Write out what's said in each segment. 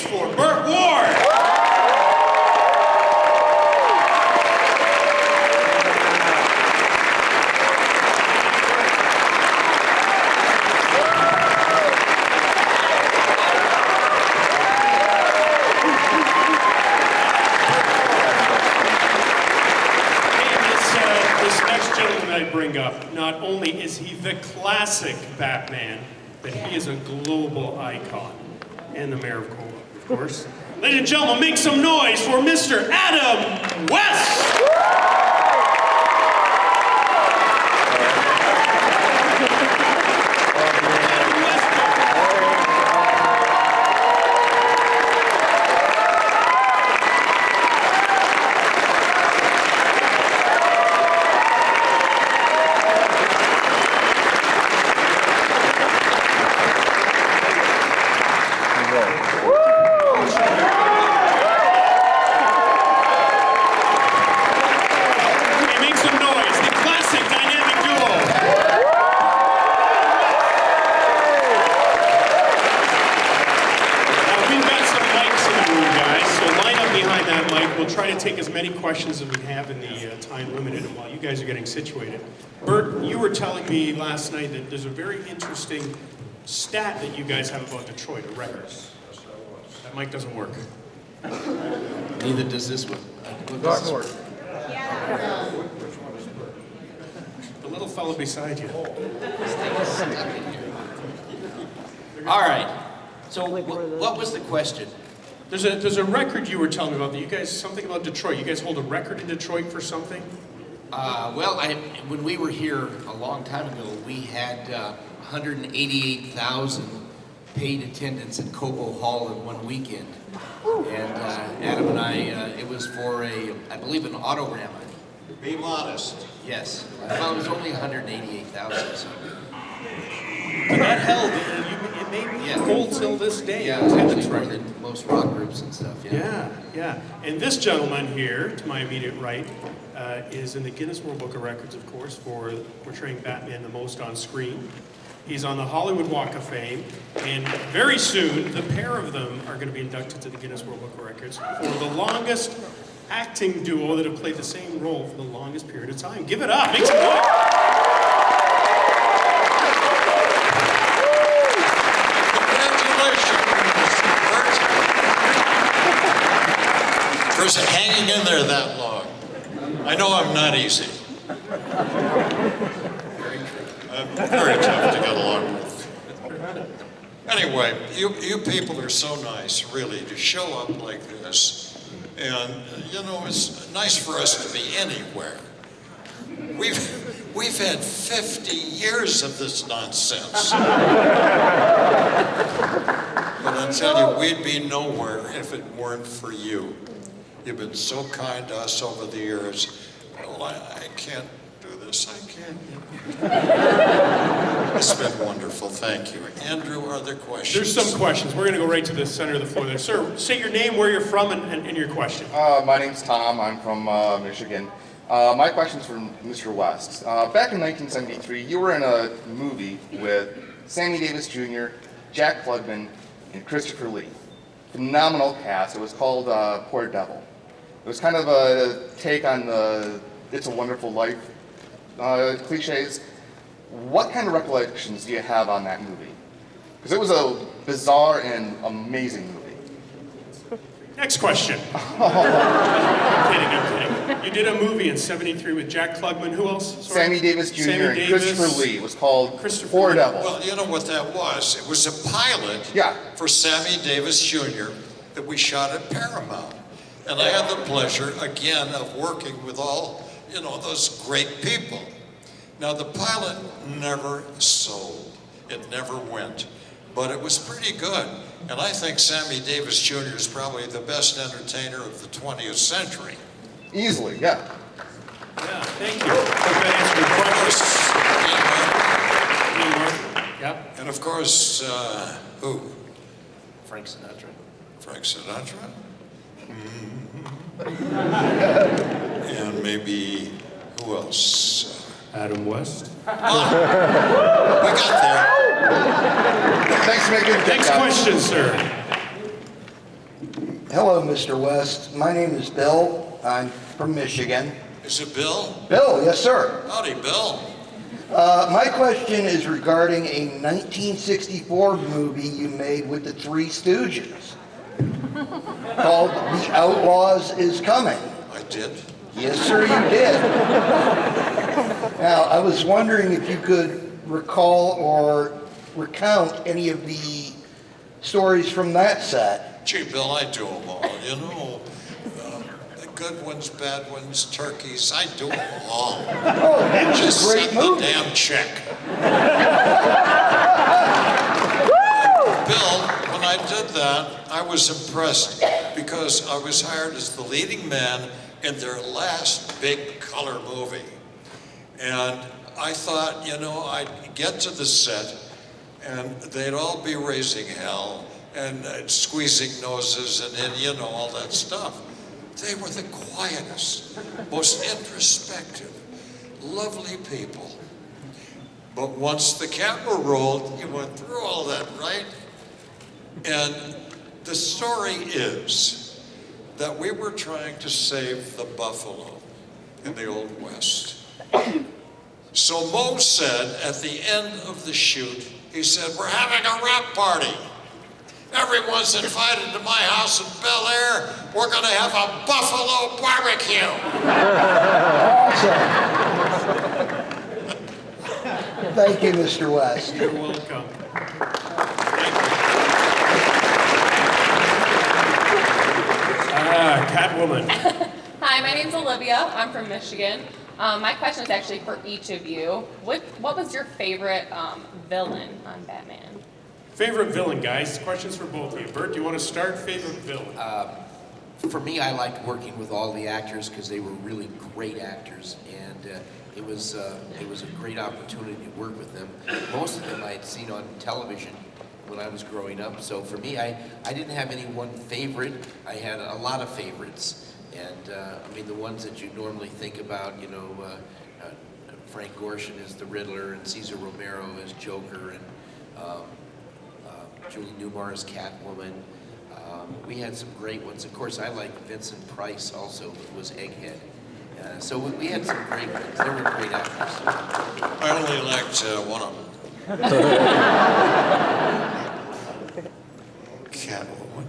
for Burt Ward. I bring up, not only is he the classic Batman, but he is a global icon, and the mayor of Cole, of course. Ladies and gentlemen, make some noise for Mr. Adam West! We'll try to take as many questions as we have in the time limited, and while you guys are getting situated. Burt, you were telling me last night that there's a very interesting stat that you guys have about Detroit, a record. That mic doesn't work. Neither does this one. Dartmoor. The little fellow beside you. All right. So what was the question? There's a record you were telling me about that you guys, something about Detroit. You guys hold a record in Detroit for something? Well, when we were here a long time ago, we had 188,000 paid attendance at Cobo Hall in one weekend. And Adam and I, it was for I believe an autorama. Be modest. Yes. Well, it was only 188,000. So. But that held, it may be cold till this day. Yeah, it's actually more than most rock groups and stuff. Yeah. And this gentleman here, to my immediate right, is in the Guinness World Book of Records, of course, for portraying Batman the most on screen. He's on the Hollywood Walk of Fame, and very soon, the pair of them are going to be inducted to the Guinness World Book of Records for the longest acting duo that have played the same role for the longest period of time. Give it up. Make some noise. For hanging in there that long. I know I'm not easy. I'm very tough to get along with. Anyway, you people are so nice, really, to show up like this. And, you know, it's nice for us to be anywhere. We've had 50 years of this nonsense. But I tell you, we'd be nowhere if it weren't for you. You've been so kind to us over the years. Well, I can't do this, I can't. It's been wonderful, thank you. Andrew, are there questions? There's some questions. We're going to go right to the center of the floor there. Sir, say your name, where you're from, and your question. My name's Tom. I'm from Michigan. My question's for Mr. West. Back in 1973, you were in a movie with Sammy Davis Jr., Jack Klugman, and Christopher Lee. Phenomenal cast. It was called Poor Devil. It was kind of a take on the It's a Wonderful Life cliches. What kind of recollections do you have on that movie? Because it was a bizarre and amazing movie. Next question. I'm kidding. You did a movie in '73 with Jack Klugman. Who else? Sorry? Sammy Davis Jr. and Christopher Lee. It was called Poor Devil. Well, you know what that was? It was a pilot for Sammy Davis Jr. that we shot at Paramount. And I had the pleasure, again, of working with all, you know, those great people. Now, the pilot never sold. It never went. But it was pretty good. And I think Sammy Davis Jr. is probably the best entertainer of the 20th century. Easily, yeah. Yeah, thank you. Hope that answered your question. Yep. And of course, who? Frank Sinatra. Frank Sinatra? And maybe, who else? Adam West. We got there. Thanks for making it. Next question, sir. Hello, Mr. West. My name is Bill. I'm from Michigan. Is it Bill? Bill, yes, sir. Howdy, Bill. My question is regarding a 1964 movie you made with the Three Stooges called The Outlaws Is Coming. I did. Yes, sir, you did. Now, I was wondering if you could recall or recount any of the stories from that set. Gee, Bill, I do them all, you know. The good ones, bad ones, turkeys, I do them all. Oh, it was Just a great send the movie. damn check. Bill, when I did that, I was impressed because I was hired as the leading man in their last big color movie. And I thought, you know, I'd get to the set and they'd all be raising hell and squeezing noses and then, you know, all that stuff. They were the quietest, most introspective, lovely people. But once the camera rolled, you went through all that, right? And the story is that we were trying to save the buffalo in the Old West. So Mo said at the end of the shoot, he said, "We're having a wrap party. Everyone's invited to my house in Bel Air. We're going to have a buffalo barbecue." Awesome. Thank you, Mr. West. You're welcome. Catwoman. Hi, my name's Olivia. I'm from Michigan. My question is actually for each of you. What was your favorite villain on Batman? Favorite villain, guys? Questions for both of you. Burt, do you want to start? Favorite villain? For me, I liked working with all the actors because they were really great actors, and it was a great opportunity to work with them. Most of them I had seen on television when I was growing up. So for me, I didn't have any one favorite. I had a lot of favorites, and I mean the ones that you normally think about. You know, Frank Gorshin is the Riddler, and Cesar Romero is Joker, and Julie Newmar is Catwoman. We had some great ones. Of course, I liked Vincent Price also, who was Egghead. So we had some great ones. They were great actors. I only liked one of them. Catwoman.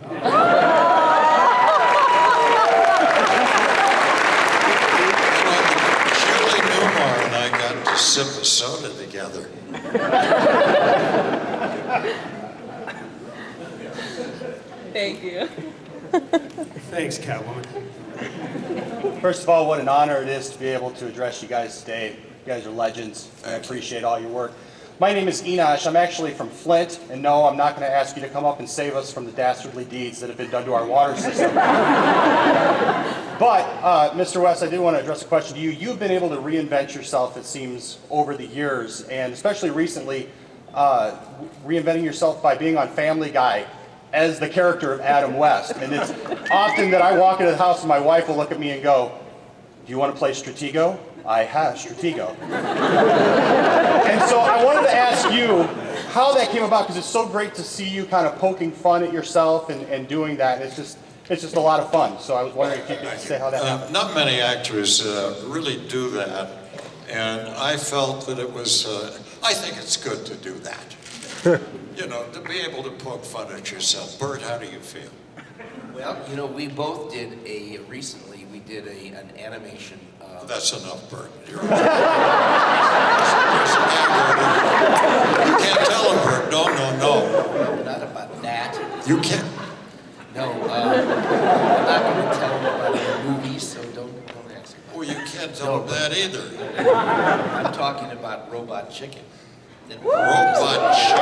Julie Newmar and I got to sip a soda together. Thank you. Thanks, Catwoman. First of all, what an honor it is to be able to address you guys today. You guys are legends. I appreciate all your work. My name is Enosh. I'm actually from Flint, and no, I'm not going to ask you to come up and save us from the dastardly deeds that have been done to our water system. But, Mr. West, I did want to address a question to you. You've been able to reinvent yourself, it seems, over the years, and especially recently, reinventing yourself by being on Family Guy as the character of Adam West. And it's often that I walk into the house and my wife will look at me and go, "Do you want to play Stratego?" I have Stratego. And so I wanted to ask you how that came about, because it's so great to see you kind of poking fun at yourself and doing that. It's just a lot of fun. So I was wondering if you could say how that happened. Not many actors really do that, and I felt that it was, I think it's good to do that. You know, to be able to poke fun at yourself. Burt, how do you feel? Well, you know, we both did recently we did an animation. That's enough, Burt. You're You can't tell him, Burt. No. Not about that. You can't. No, I'm not going to tell him about the movies, so don't ask about Well, you can't tell him that either. I'm talking about Robot Chicken. Robot chicken.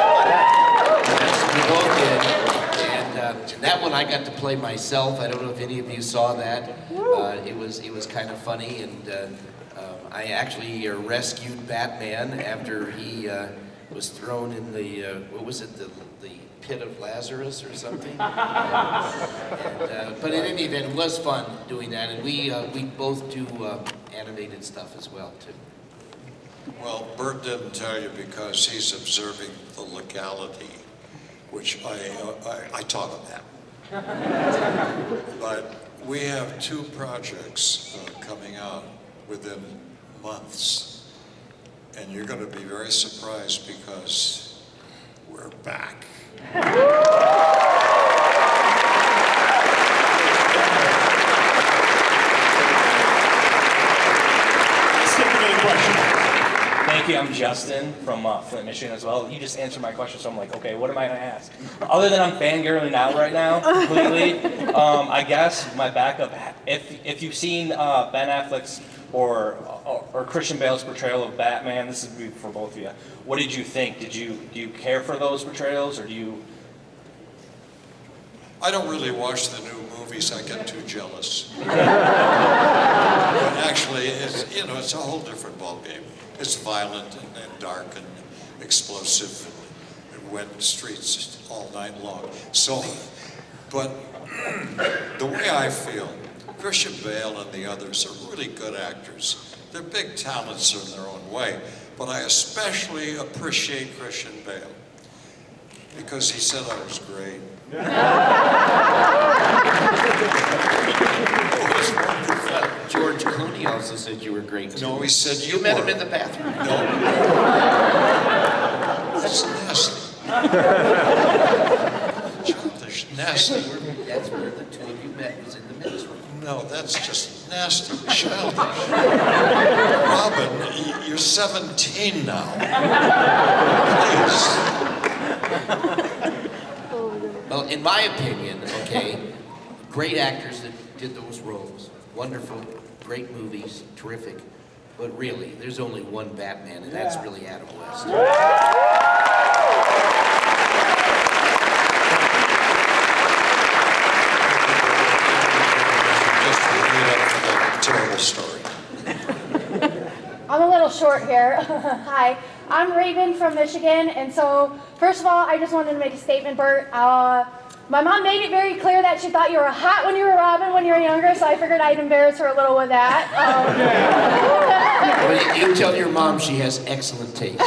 We both did, and that one I got to play myself. I don't know if any of you saw that. It was kind of funny, and I actually rescued Batman after he was thrown in the what was it, the pit of Lazarus or something. But in any event, it was fun doing that, and we both do animated stuff as well too. Well, Burt didn't tell you because he's observing the legality, which I taught him that. But we have 2 projects coming out within months. And you're going to be very surprised because we're back. Let's take another question. Thank you. I'm Justin from Flint, Michigan as well. You just answered my question, so I'm like, okay, what am I going to ask? Other than I'm fangirling out right now completely, I guess my backup, if you've seen Ben Affleck's or Christian Bale's portrayal of Batman, this is for both of you. What did you think? Do you care for those portrayals, or do you? I don't really watch the new movies. I get too jealous. But actually, it's a whole different ballgame. It's violent and dark and explosive and wet streets all night long. So, but the way I feel, Christian Bale and the others are really good actors. They're big talents in their own way, but I especially appreciate Christian Bale because he said I was great. George Clooney also said you were great too. No, he said you met him in the bathroom. No. That's nasty. Childish, nasty. That's where the 2 of you met, was in the men's room. No, that's just nasty, childish. Robin, you're 17 now. Please. Well, in my opinion, okay, great actors that did those roles, wonderful, great movies, terrific, but really, there's only one Batman, and that's really Adam West. Just to read up for that terrible story. I'm a little short here. Hi, I'm Raven from Michigan, and so first of all, I just wanted to make a statement, Bert. My mom made it very clear that she thought you were hot when you were Robin when you were younger, so I figured I'd embarrass her a little with that. Well, you tell your mom she has excellent taste.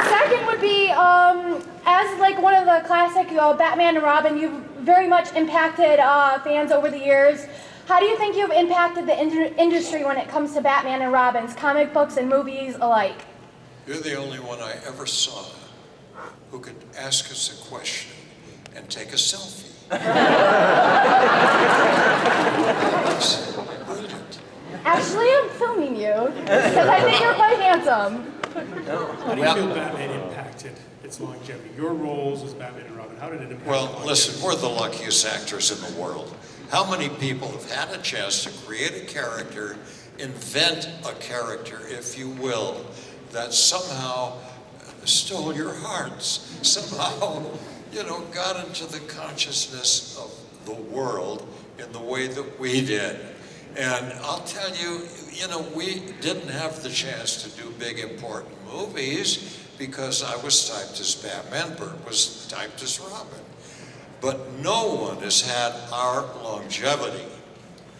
Second would be, as like one of the classic Batman and Robin, you've very much impacted fans over the years. How do you think you've impacted the industry when it comes to Batman and Robin's comic books and movies alike? You're the only one I ever saw who could ask us a question and take a selfie. That's brilliant. Actually, I'm filming you, because I think you're quite handsome. How do you feel Batman impacted its longevity? Your roles as Batman and Robin, how did it impact Well, longevity? listen, we're the luckiest actors in the world. How many people have had a chance to create a character, invent a character, if you will, that somehow stole your hearts, somehow, got into the consciousness of the world in the way that we did. And I'll tell you, we didn't have the chance to do big, important movies because I was typed as Batman, Burt was typed as Robin. But no one has had our longevity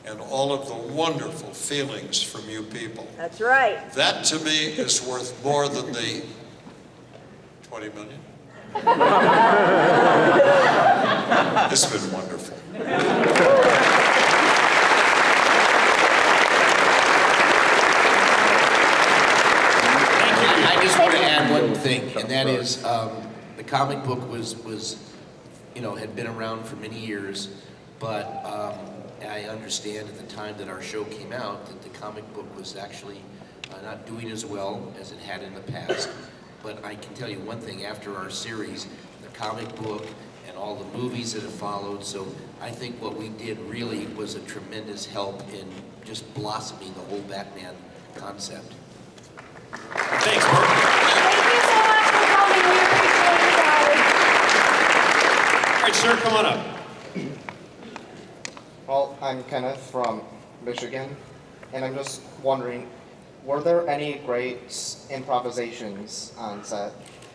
and all of the wonderful feelings from you people. That's right. That to me is worth more than the 20 million. It's been wonderful. I just want to add one thing, and that is the comic book was had been around for many years, but I understand at the time that our show came out that the comic book was actually not doing as well as it had in the past. But I can tell you one thing, after our series, the comic book and all the movies that have followed, so I think what we did really was a tremendous help in just blossoming the whole Batman concept. Thanks, Bert. Thank you so much for coming. We appreciate you guys. All right, sir, come on up. Well, I'm Kenneth from Michigan, and I'm just wondering, were there any great improvisations on set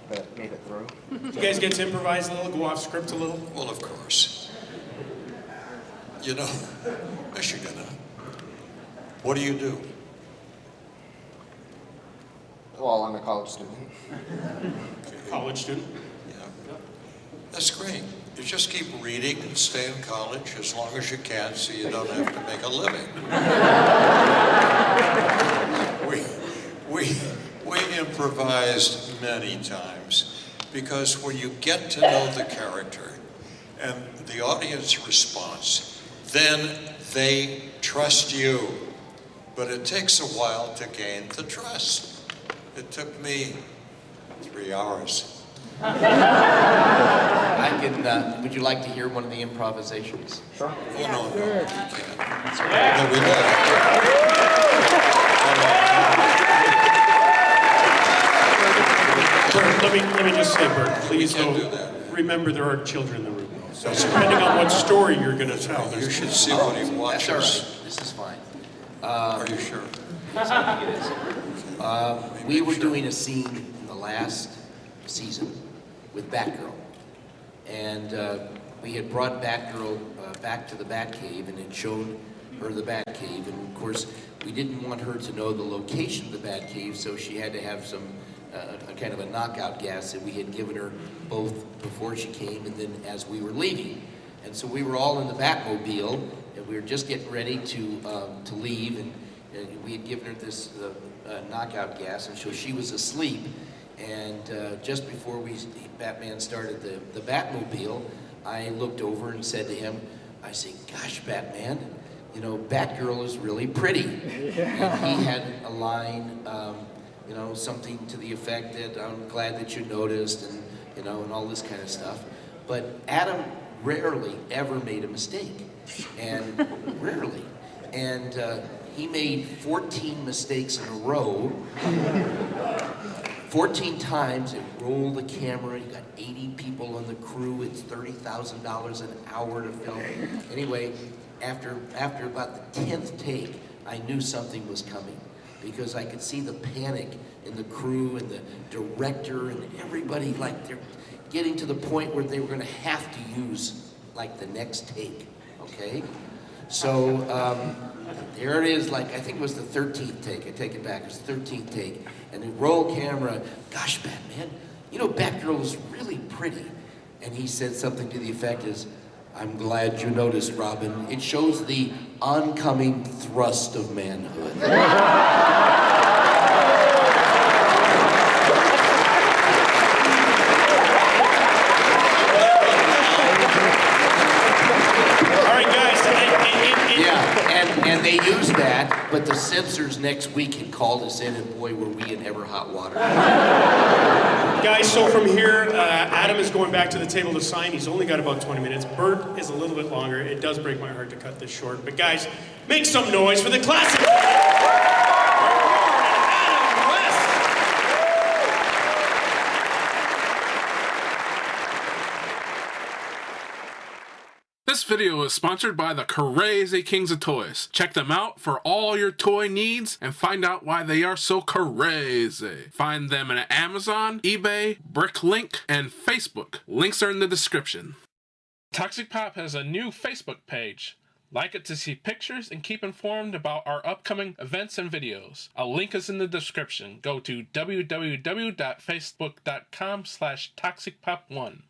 that made it through? Did you guys get to improvise a little, go off script a little? Well, of course. Michigan, what do you do? Well, I'm a college student. College student. Yeah. That's great. You just keep reading and stay in college as long as you can so you don't have to make a living. We improvised many times because when you get to know the character and the audience response, then they trust you. But it takes a while to gain the trust. It took me 3 hours. I can, would you like to hear one of the improvisations? Sure. Oh, no, you can't. No, we don't. Bert, let me just say, Bert, please can't don't do that. remember there are children in the room. So depending on what story you're going to tell, You there's should see what he That's all watches. right. This is fine. Are you sure? We were doing a scene in the last season with Batgirl. And we had brought Batgirl back to the Batcave and had shown her the Batcave. And of course, we didn't want her to know the location of the Batcave, so she had to have some a kind of a knockout gas that we had given her both before she came and then as we were leaving. And so we were all in the Batmobile, and we were just getting ready to leave, and we had given her this knockout gas, and so she was asleep. And just before Batman started the Batmobile, I looked over and said to him, I said, gosh, Batman, you know, Batgirl is really pretty. And he had a line, you know, something to the effect that I'm glad that you noticed, and, you know, and all this kind of stuff. But Adam rarely ever made a mistake, and rarely. And he made 14 mistakes in a row. 14 times, it rolled the camera, you got 80 people on the crew, it's $30,000 an hour to film. Anyway, after about the 10th take, I knew something was coming, because I could see the panic in the crew and the director and everybody, like they're getting to the point where they were gonna have to use like the next take, okay? So there it is, like I think it was the 13th take, I take it back, it was the 13th take. And the roll camera, gosh, Batman, you know, Batgirl is really pretty. And he said something to the effect is, I'm glad you noticed, Robin. It shows the oncoming thrust of manhood. all right, guys. And they used that, but the censors next week had called us in, and boy, were we in ever hot water. Guys, so from here, Adam is going back to the table to sign. He's only got about 20 minutes. Bert is a little bit longer. It does break my heart to cut this short. But guys, make some noise for the classic. Burt Ward and Adam West. This video is sponsored by the Crazy Kings of Toys. Check them out for all your toy needs and find out why they are so crazy. Find them on Amazon, eBay, Bricklink, and Facebook. Links are in the description. Toxic Pop has a new Facebook page. Like it to see pictures and keep informed about our upcoming events and videos. A link is in the description. Go to www.facebook.com/toxicpop1.